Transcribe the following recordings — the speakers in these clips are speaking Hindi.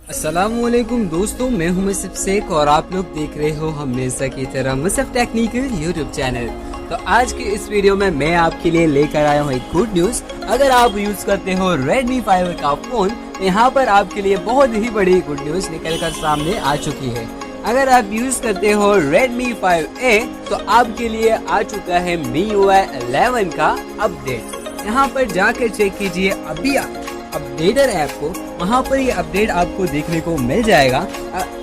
अस्सलामुअलैकुम दोस्तों, मैं हूं मुसफ़ शेख और आप लोग देख रहे हो हमेशा की तरह मुसफ़ टेक्निकल यूट्यूब चैनल। तो आज के इस वीडियो में मैं आपके लिए लेकर आया हूं एक गुड न्यूज़। अगर आप यूज करते हो Redmi 5 का फोन, तो यहाँ पर आपके लिए बहुत ही बड़ी गुड न्यूज़ निकल कर सामने आ चुकी है। अगर आप यूज करते हो Redmi 5A, तो आपके लिए आ चुका है MIUI 11 का अपडेट। यहाँ पर जाकर चेक कीजिए अभी अपडेटर ऐप को, वहाँ पर ये अपडेट आपको देखने को मिल जाएगा।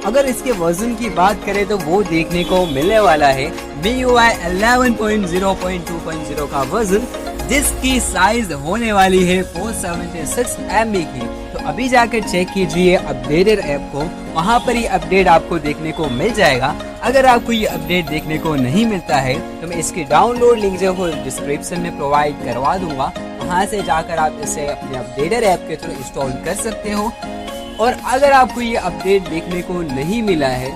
अगर इसके वर्जन की बात करें तो वो देखने को मिलने वाला है MIUI 11.0.2.0 का वर्जन, जिसकी साइज होने वाली है 476 MB की। तो अभी जाकर चेक कीजिए अपडेटर ऐप को, वहाँ पर ये अपडेट आपको देखने को मिल जाएगा। अगर आपको ये अपडेट देखने को नहीं मिलता है तो मैं इसकी डाउनलोड लिंक जो है डिस्क्रिप्शन में प्रोवाइड करवा दूंगा, वहाँ से जाकर आप इसे अपने अपडेटर ऐप के थ्रू इंस्टॉल कर सकते हो। और अगर आपको ये अपडेट देखने को नहीं मिला है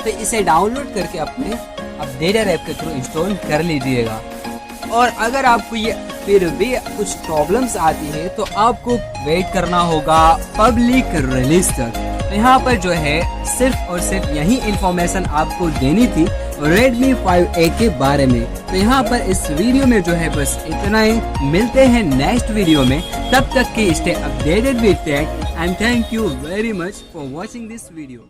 तो इसे डाउनलोड करके अपने अपडेटर ऐप के थ्रू इंस्टॉल कर लीजिएगा। और अगर आपको ये फिर भी कुछ प्रॉब्लम्स आती है तो आपको वेट करना होगा पब्लिक रिलीज तक। तो यहाँ पर जो है सिर्फ और सिर्फ यही इंफॉर्मेशन आपको देनी थी Redmi 5A के बारे में। तो यहाँ पर इस वीडियो में जो है बस इतना ही। मिलते हैं नेक्स्ट वीडियो में, तब तक के stay updated with tech and thank you very much for watching this video.